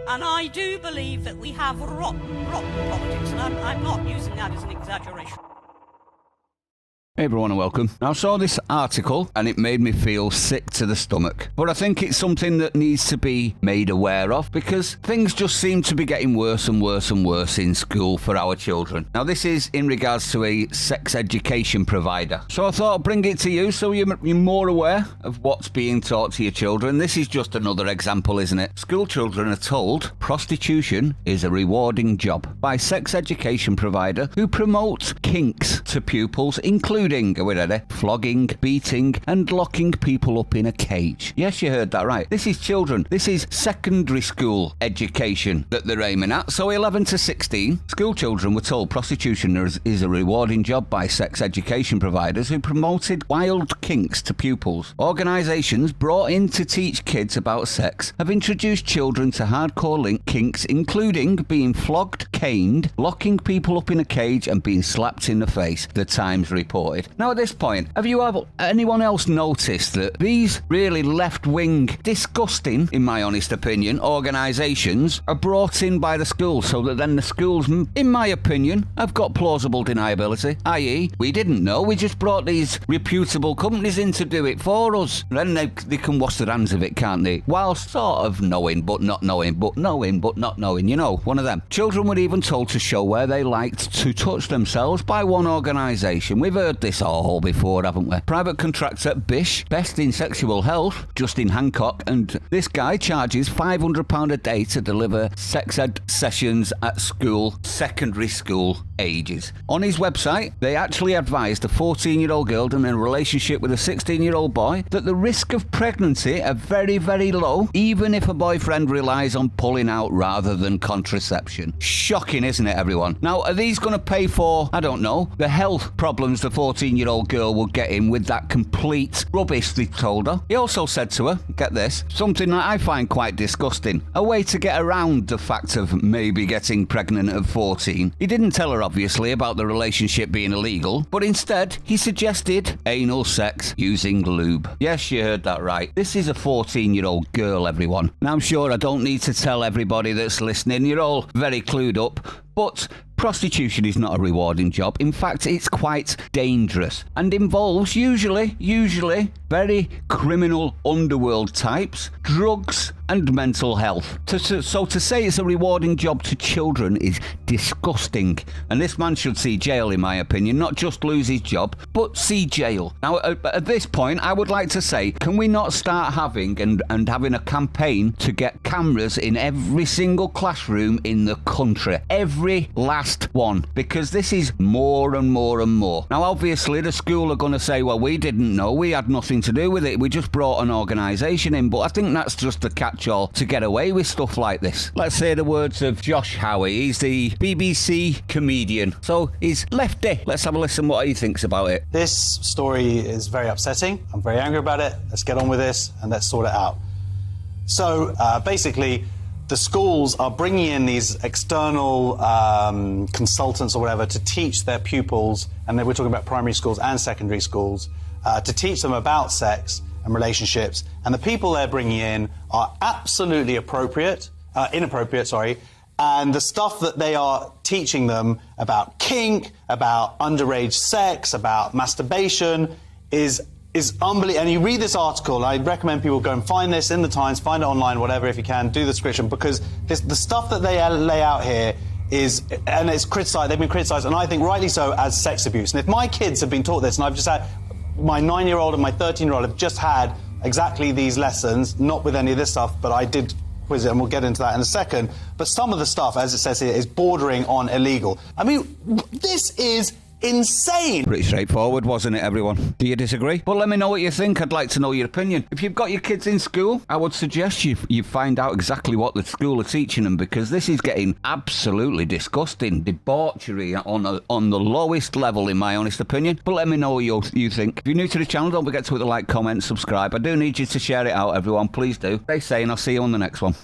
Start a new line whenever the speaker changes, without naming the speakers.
And I do believe that we have rotten politics, and I'm not using that as an exaggeration.
Hey everyone and welcome. Now, I saw this article and it made me feel sick to the stomach. But I think it's something that needs to be made aware of because things just seem to be getting worse and worse and worse in school for our children. Now, this is in regards to a sex education provider. So I thought I'd bring it to you so you're more aware of what's being taught to your children. This is just another example, isn't it? School children are told prostitution is a rewarding job by sex education provider who promotes kinks to pupils, including flogging, beating, and locking people up in a cage. Yes, you heard that right. This is children. This is secondary school education that they're aiming at. So 11 to 16, school children were told prostitution is a rewarding job by sex education providers who promoted wild kinks to pupils. Organisations brought in to teach kids about sex have introduced children to hardcore kinks, including being flogged, caned, locking people up in a cage, and being slapped in the face, the Times reported. Now, at this point, have anyone else noticed that these really left-wing, disgusting, in my honest opinion, organisations are brought in by the schools so that then the schools, in my opinion, have got plausible deniability, i.e., we didn't know, we just brought these reputable companies in to do it for us. Then they can wash their hands of it, can't they? While sort of knowing, but not knowing, but knowing, but not knowing, you know, one of them. Children were even told to show where they liked to touch themselves by one organisation. We've heard this all before, haven't we? Private contractor Bish, best in sexual health, Justin Hancock, and this guy charges £500 a day to deliver sex ed sessions at school, secondary school ages. On his website, they actually advised a 14-year-old girl in a relationship with a 16-year-old boy that the risk of pregnancy are very, very low, even if a boyfriend relies on pulling out rather than contraception. Shocking, isn't it, everyone? Now, are these going to pay for, I don't know, the health problems the 14-year-old girl will get in with that complete rubbish they told her? He also said to her, get this, something that I find quite disgusting, a way to get around the fact of maybe getting pregnant at 14. He didn't tell her, obviously, about the relationship being illegal, but instead, he suggested anal sex using lube. Yes, you heard that right. This is a 14-year-old girl, everyone. Now, I'm sure I don't need to tell everybody that's listening, you're all very clued up, but prostitution is not a rewarding job. In fact, it's quite dangerous and involves usually very criminal underworld types, drugs and mental health. So to say it's a rewarding job to children is disgusting. And this man should see jail, in my opinion, not just lose his job, but see jail. Now, at this point, I would like to say, can we not start having and having a campaign to get cameras in every single classroom in the country? Every last one, because this is more and more and more. Now, obviously, the school are going to say, well, we didn't know, we had nothing to do with it, we just brought an organisation in, but I think that's just a catch-all to get away with stuff like this. Let's say the words of Josh Howe. He's the BBC comedian, so he's lefty. Let's have a listen what he thinks about it.
This story is very upsetting. I'm very angry about it. Let's get on with this and let's sort it out. So, basically, the schools are bringing in these external consultants or whatever to teach their pupils, and then we're talking about primary schools and secondary schools, to teach them about sex and relationships. And the people they're bringing in are absolutely inappropriate, and the stuff that they are teaching them about kink, about underage sex, about masturbation is unbelievable. And you read this article, I recommend people go and find this in the Times, find it online, whatever, if you can, do the description, because the stuff that they lay out here is, and it's criticised, they've been criticised, and I think rightly so, as sex abuse. And if my kids have been taught this, and I've just had, my 9-year-old and my 13-year-old have just had exactly these lessons, not with any of this stuff, but I did quiz it, and we'll get into that in a second, but some of the stuff, as it says here, is bordering on illegal. I mean, this is insane.
Pretty straightforward, wasn't it, everyone? Do you disagree? Well, let me know what you think. I'd like to know your opinion. If you've got your kids in school, I would suggest you find out exactly what the school are teaching them, because this is getting absolutely disgusting. Debauchery on the lowest level, in my honest opinion. But let me know what you think. If you're new to the channel, don't forget to hit the like, comment, subscribe. I do need you to share it out, everyone. Please do. Stay sane. I'll see you on the next one.